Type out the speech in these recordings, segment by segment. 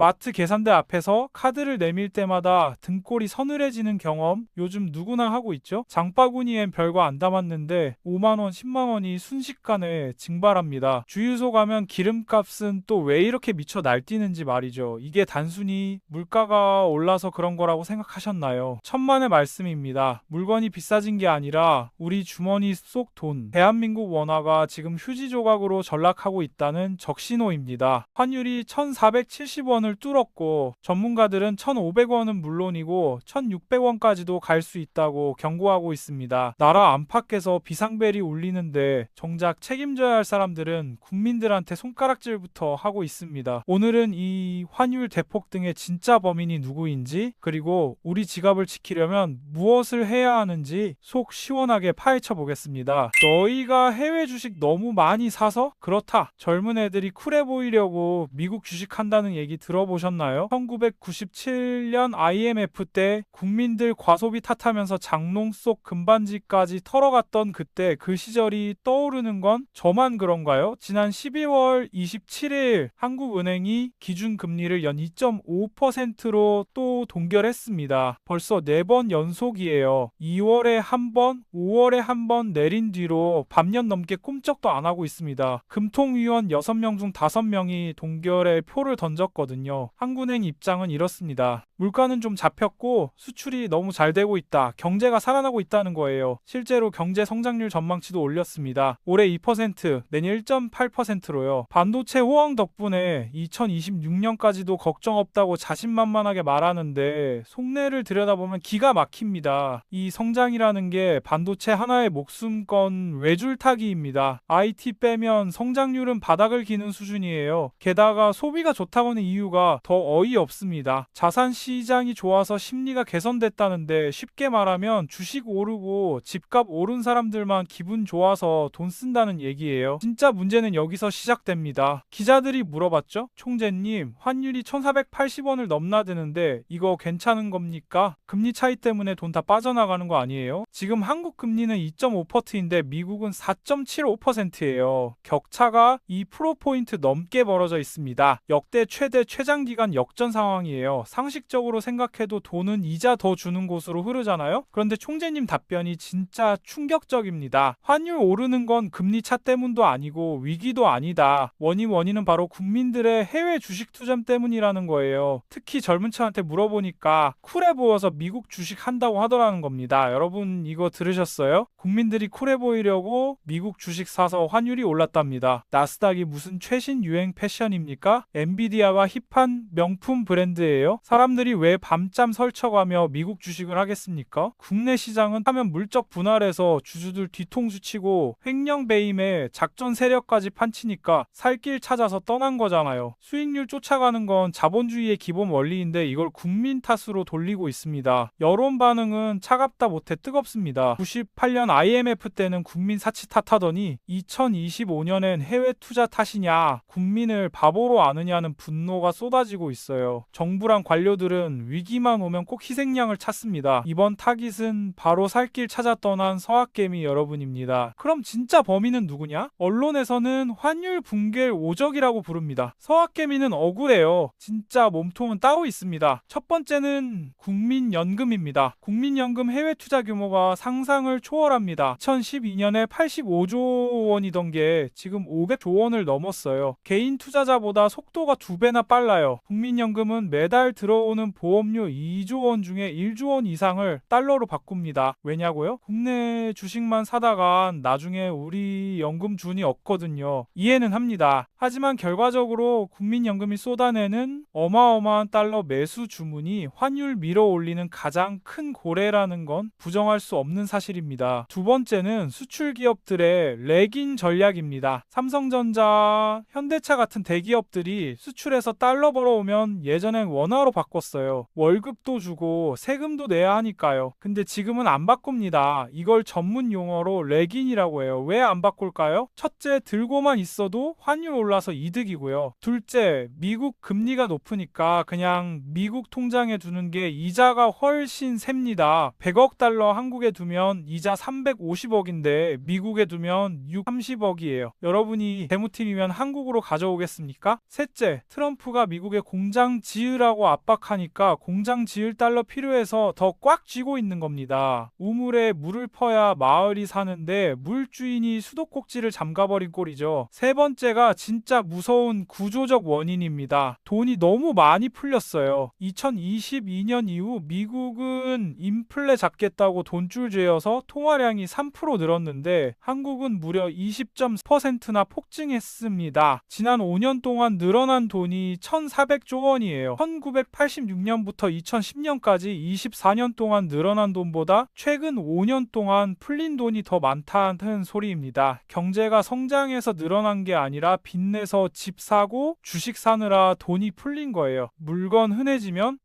마트 계산대 앞에서 카드를 내밀 때마다 등골이 서늘해지는 경험 요즘 누구나 하고 있죠? 장바구니엔 별거 안 담았는데 5만원, 10만원이 순식간에 증발합니다. 주유소 가면 기름값은 또 왜 이렇게 미쳐 날뛰는지 말이죠. 이게 단순히 물가가 올라서 그런 거라고 생각하셨나요? 천만의 말씀입니다. 물건이 비싸진 게 아니라 우리 주머니 속 돈, 대한민국 원화가 지금 휴지 조각으로 전락하고 있다는 적신호입니다. 환율이 1,470원을 뚫었고 전문가들은 1,500원은 물론이고 1,600원까지도 갈 수 있다고 경고하고 있습니다. 나라 안팎에서 비상벨이 울리는데 정작 책임져야 할 사람들은 국민들한테 손가락질부터 하고 있습니다. 오늘은 이 환율 대폭 등의 진짜 범인이 누구인지, 그리고 우리 지갑을 지키려면 무엇을 해야 하는지 속 시원하게 파헤쳐 보겠습니다. 너희가 해외 주식 너무 많이 사서 그렇다. 젊은 애들이 쿨해 보이려고 미국 주식 한다는 얘기 들어보셨나요? 1997년 IMF 때 국민들 과소비 탓하면서 장롱 속 금반지까지 털어갔던 그때 그 시절이 떠오르는 건 저만 그런가요? 지난 12월 27일 한국은행이 기준금리를 연 2.5%로 또 동결했습니다. 벌써 4번 연속이에요. 2월에 한 번, 5월에 한 번 내린 뒤로 반년 넘게 꿈쩍도 안 하고 있습니다. 금통위원 6명 중 5명이 동결에 표를 던졌거든요. 한국은행 입장은 이렇습니다. 물가는 좀 잡혔고 수출이 너무 잘 되고 있다. 경제가 살아나고 있다는 거예요. 실제로 경제 성장률 전망치도 올렸습니다. 올해 2%, 내년 1.8%로요. 반도체 호황 덕분에 2026년까지도 걱정 없다고 자신만만하게 말하는데 속내를 들여다보면 기가 막힙니다. 이 성장이라는 게 반도체 하나의 목숨건 외줄타기입니다. IT 빼면 성장률은 바닥을 기는 수준이에요. 게다가 소비가 좋다고 하는 이유가 더 어이없습니다. 자산 시장이 좋아서 심리가 개선됐다는데 쉽게 말하면 주식 오르고 집값 오른 사람들만 기분 좋아서 돈 쓴다는 얘기예요. 진짜 문제는 여기서 시작됩니다. 기자들이 물어봤죠? 총재님, 환율이 1,480원을 넘나드는데 이거 괜찮은 겁니까? 금리 차이 때문에 돈 다 빠져나가는 거 아니에요? 지금 한국 금리는 2.5%인데 미국은 4.75%예요. 격차가 2%포인트 넘게 벌어져 있습니다. 역대 최대 최장기간 역전 상황이에요. 상식적으로 생각해도 돈은 이자 더 주는 곳으로 흐르잖아요? 그런데 총재님 답변이 진짜 충격적입니다. 환율 오르는 건 금리 차 때문도 아니고 위기도 아니다. 원인은 바로 국민들의 해외 주식 투자 때문이라는 거예요. 특히 젊은 층한테 물어보니까 쿨해 보여서 미국 주식 한다고 하더라는 겁니다. 여러분 이거 들으셨어요? 국민들이 쿨해 보이려고 미국 주식 사서 환율이 올랐답니다. 나스닥이 무슨 최신 유행 패션입니까? 엔비디아가 힙한 명품 브랜드예요. 사람들이 왜 밤잠 설쳐가며 미국 주식을 하겠습니까? 국내 시장은 하면 물적 분할해서 주주들 뒤통수 치고 횡령배임에 작전 세력까지 판치니까 살 길 찾아서 떠난 거잖아요. 수익률 쫓아가는 건 자본주의의 기본 원리인데 이걸 국민 탓으로 돌리고 있습니다. 여론 반응은 차갑다 못해 뜨겁습니다. 98년 IMF 때는 국민 사치 탓하더니 2025년엔 해외 투자 탓이냐, 국민을 바보로 아느냐는 분노가 쏟아지고 있어요. 정부랑 관료들은 위기만 오면 꼭 희생양을 찾습니다. 이번 타깃은 바로 살 길 찾아 떠난 서학개미 여러분입니다. 그럼 진짜 범인은 누구냐? 언론에서는 환율 붕괴 오적이라고 부릅니다. 서학개미는 억울해요. 진짜 몸통은 따로 있습니다. 첫 번째는 국민연금입니다. 국민연금 해외 투자 규모가 상상을 초월합니다. 2012년에 85조 원이던 게 지금 500조 원을 넘었어요. 개인 투자자보다 속도가 2배나 빨라요. 국민연금은 매달 들어오는 보험료 2조 원 중에 1조 원 이상을 달러로 바꿉니다. 왜냐고요? 국내 주식만 사다가 나중에 우리 연금준이 없거든요. 이해는 합니다. 하지만 결과적으로 국민연금이 쏟아내는 어마어마한 달러 매수 주문이 환율 밀어올리는 가장 큰 고래라는 건 부정할 수 없는 사실입니다. 두 번째는 수출 기업들의 레깅 전략입니다. 삼성전자, 현대차 같은 대기업들이 수출해서 달러 벌어오면 예전엔 원화로 바꿨어요. 바꿨어요. 월급도 주고 세금도 내야 하니까요. 근데 지금은 안 바꿉니다. 이걸 전문 용어로 렉인이라고 해요. 왜 안 바꿀까요? 첫째, 들고만 있어도 환율 올라서 이득이고요. 둘째, 미국 금리가 높으니까 그냥 미국 통장에 두는 게 이자가 훨씬 셉니다. 100억 달러 한국에 두면 이자 350억인데 미국에 두면 30억이에요. 여러분이 재무팀이면 한국으로 가져오겠습니까? 셋째, 트럼프가 미국에 공장 지으라고 압박하니까 공장 지을 달러 필요해서 더 꽉 쥐고 있는 겁니다. 우물에 물을 퍼야 마을이 사는데 물주인이 수도꼭지를 잠가버린 꼴이죠. 세 번째가 진짜 무서운 구조적 원인입니다. 돈이 너무 많이 풀렸어요. 2022년 이후 미국은 인플레 잡겠다고 돈줄 죄어서 통화량이 3% 늘었는데 한국은 무려 20.4%나 폭증했습니다. 지난 5년 동안 늘어난 돈이 1,400조 원이에요. 1986년부터 2010년까지 24년 동안 늘어난 돈보다 최근 5년 동안 풀린 돈이 더 많다는 소리입니다. 경제가 성장해서 늘어난 게 아니라 빚내서 집 사고 주식 사느라 돈이 풀린 거예요. 물건 흔해지면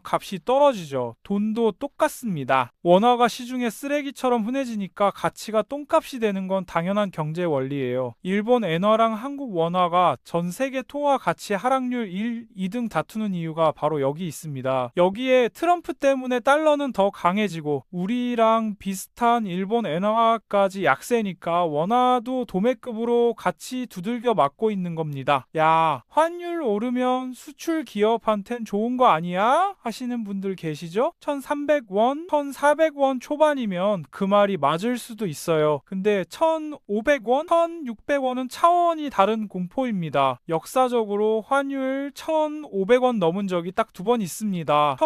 값이 떨어지죠. 돈도 똑같습니다. 원화가 시중에 쓰레기처럼 흔해지니까 가치가 똥값이 되는 건 당연한 경제 원리예요. 일본 엔화랑 한국 원화가 전 세계 통화 가치 하락률 1, 2등 다투는 이유가 바로 여기 있습니다. 여기에 트럼프 때문에 달러는 더 강해지고 우리랑 비슷한 일본 엔화까지 약세니까 원화도 도매급으로 같이 두들겨 맞고 있는 겁니다. 야, 환율 오르면 수출 기업한텐 좋은 거 아니야? 하시는 분들 계시죠? 1,300원, 1,400원 초반이면 그 말이 맞을 수도 있어요. 근데 1,500원, 1,600원은 차원이 다른 공포입니다. 역사적으로 환율 1,500원 넘은 적이 딱 두 번 있습니다.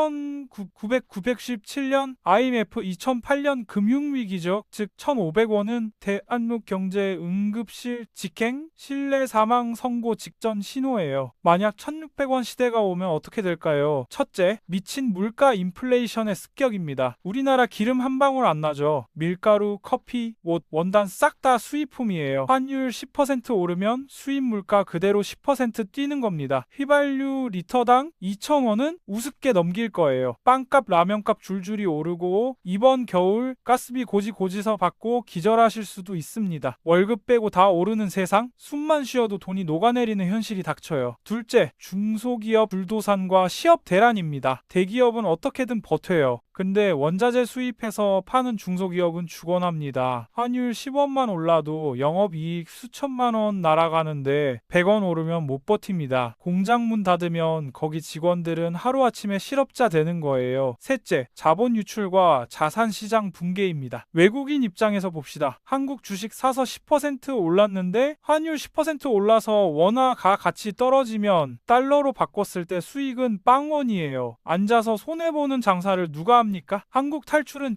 1917년 IMF, 2008년 금융위기죠. 즉 1,500원은 대한민국경제 응급실 직행 실내 사망 선고 직전 신호예요. 만약 1,600원 시대가 오면 어떻게 될까요? 첫째, 미친 물가 인플레이션의 습격입니다. 우리나라 기름 한 방울 안 나죠. 밀가루, 커피, 옷, 원단 싹 다 수입품이에요. 환율 10% 오르면 수입 물가 그대로 10% 뛰는 겁니다. 휘발유 리터당 2,000원은 우습게 넘길 거예요. 빵값, 라면값 줄줄이 오르고 이번 겨울 가스비 고지서 받고 기절하실 수도 있습니다. 월급 빼고 다 오르는 세상, 숨만 쉬어도 돈이 녹아내리는 현실이 닥쳐요. 둘째, 중소기업 불도산과 시업 대란입니다. 대기업은 어떻게든 버텨요. 근데 원자재 수입해서 파는 중소기업은 죽어납니다. 환율 10원만 올라도 영업이익 수천만 원 날아가는데 100원 오르면 못 버팁니다. 공장 문 닫으면 거기 직원들은 하루아침에 실업자 되는 거예요. 셋째, 자본 유출과 자산 시장 붕괴입니다. 외국인 입장에서 봅시다. 한국 주식 사서 10% 올랐는데 환율 10% 올라서 원화가 가치 떨어지면 달러로 바꿨을 때 수익은 빵원이에요. 앉아서 손해보는 장사를 누가 합니까? 한국 탈출은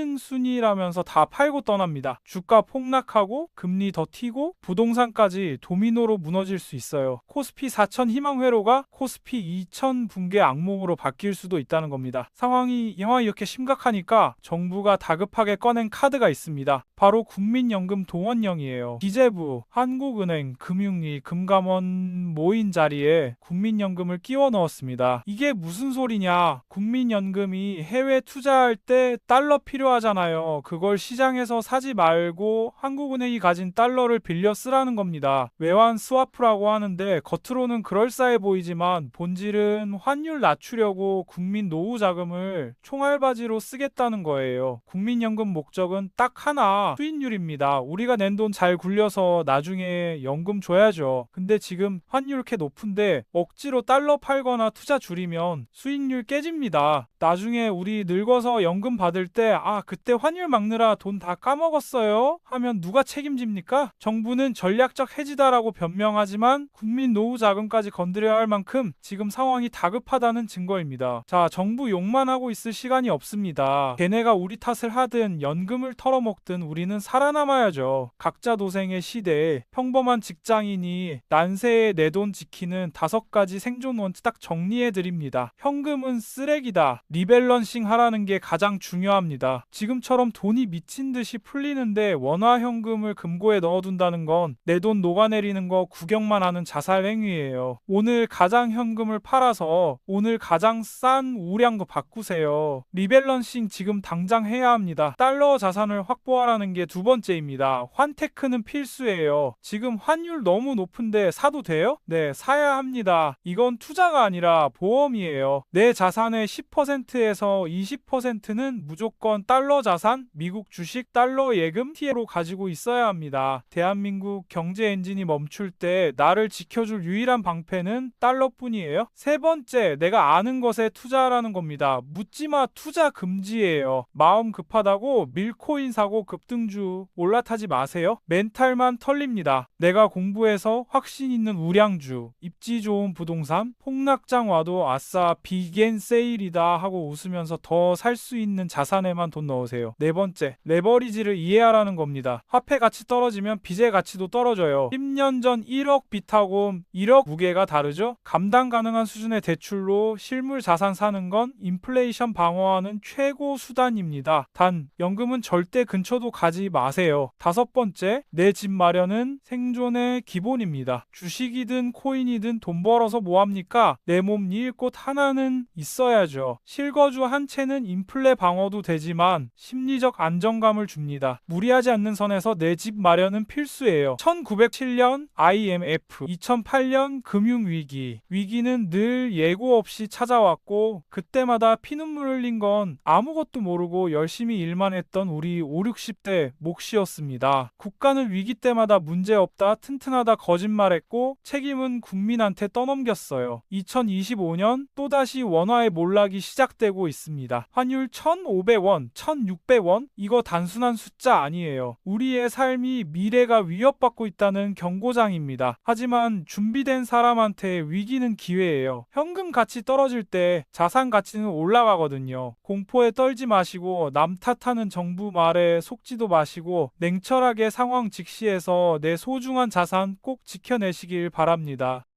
진능순이라면서 다 팔고 떠납니다. 주가 폭락하고 금리 더 튀고 부동산까지 도미노로 무너질 수 있어요. 코스피 4,000 희망회로가 코스피 2,000 붕괴 악몽으로 바뀔 수도 있다는 겁니다. 상황이 이렇게 심각하니까 정부가 다급하게 꺼낸 카드가 있습니다. 바로 국민연금 동원령이에요. 기재부, 한국은행, 금융위, 금감원 모인 자리에 국민연금을 끼워 넣었습니다. 이게 무슨 소리냐? 국민연금이 해외 투자할 때 달러 필요하잖아요. 그걸 시장에서 사지 말고 한국은행이 가진 달러를 빌려 쓰라는 겁니다. 외환 스와프라고 하는데 겉으로는 그럴싸해 보이지만 본질은 환율 낮추려고 국민 노후 자금을 총알바지로 쓰겠다는 거예요. 국민연금 목적은 딱 하나, 수익률입니다. 우리가 낸 돈 잘 굴려서 나중에 연금 줘야죠. 근데 지금 환율 이렇게 높은데 억지로 달러 팔거나 투자 줄이면 수익률 깨집니다. 나중에 우리 늙어서 연금 받을 때 그때 환율 막느라 돈 다 까먹었어요 하면 누가 책임집니까? 정부는 전략적 해지다라고 변명하지만 국민 노후 자금까지 건드려야 할 만큼 지금 상황이 다급하다는 증거입니다. 자, 정부 욕만 하고 있을 시간이 없습니다. 걔네가 우리 탓을 하든 연금을 털어먹든 우리는 살아남아야죠. 각자 도생의 시대에 평범한 직장인이 난세에 내 돈 지키는 5가지 생존 원칙 딱 정리해드립니다. 현금은 쓰레기다. 리밸런싱 하라는 게 가장 중요합니다. 지금처럼 돈이 미친 듯이 풀리는데 원화 현금을 금고에 넣어둔다는 건 내 돈 녹아내리는 거 구경만 하는 자살 행위예요. 오늘 가장 현금을 팔아서 오늘 가장 싼 우량도 바꾸세요. 리밸런싱 지금 당장 해야 합니다. 달러 자산을 확보하라는 게 두 번째입니다. 환테크는 필수예요. 지금 환율 너무 높은데 사도 돼요? 네, 사야 합니다. 이건 투자가 아니라 보험이에요. 내 자산의 10%에서 20%는 무조건 달러 자산, 미국 주식, 달러 예금, TF로 가지고 있어야 합니다. 대한민국 경제 엔진이 멈출 때 나를 지켜줄 유일한 방패는 달러뿐이에요. 세 번째, 내가 아는 것에 투자하라는 겁니다. 묻지마 투자 금지예요. 마음 급하다고 밀코인 사고 급등주 올라타지 마세요. 멘탈만 털립니다. 내가 공부해서 확신 있는 우량주, 입지 좋은 부동산, 폭락장 와도 아싸 비겐 세일이다 하고 웃으면서 더 살 수 있는 자산에만 돈 넣으세요. 네 번째, 레버리지를 이해하라는 겁니다. 화폐 가치 떨어지면 빚의 가치도 떨어져요. 10년 전 1억 빚하고 1억 무게가 다르죠? 감당 가능한 수준의 대출로 실물 자산 사는 건 인플레이션 방어하는 최고 수단입니다. 단, 연금은 절대 근처도 가지 마세요. 다섯 번째, 내 집 마련은 생존의 기본입니다. 주식이든 코인이든 돈 벌어서 뭐합니까? 내 몸 일 곳 하나는 있어야죠. 실거주 한 채는 인플레 방어도 되지만 심리적 안정감을 줍니다. 무리하지 않는 선에서 내 집 마련은 필수예요. 1907년 IMF, 2008년 금융위기. 위기는 늘 예고 없이 찾아왔고 그때마다 피눈물 흘린 건 아무것도 모르고 열심히 일만 했던 우리 5, 60대 몫이었습니다. 국가는 위기 때마다 문제없다, 튼튼하다 거짓말했고 책임은 국민한테 떠넘겼어요. 2025년 또다시 원화의 몰락이 시작되고 있습니다. 환율 1,500원, 1,600원? 이거 단순한 숫자 아니에요. 우리의 삶이 미래가 위협받고 있다는 경고장입니다. 하지만 준비된 사람한테 위기는 기회예요. 현금 가치 떨어질 때 자산 가치는 올라가거든요. 공포에 떨지 마시고 남 탓하는 정부 말에 속지도 마시고 냉철하게 상황 직시해서 내 소중한 자산 꼭 지켜내시길 바랍니다.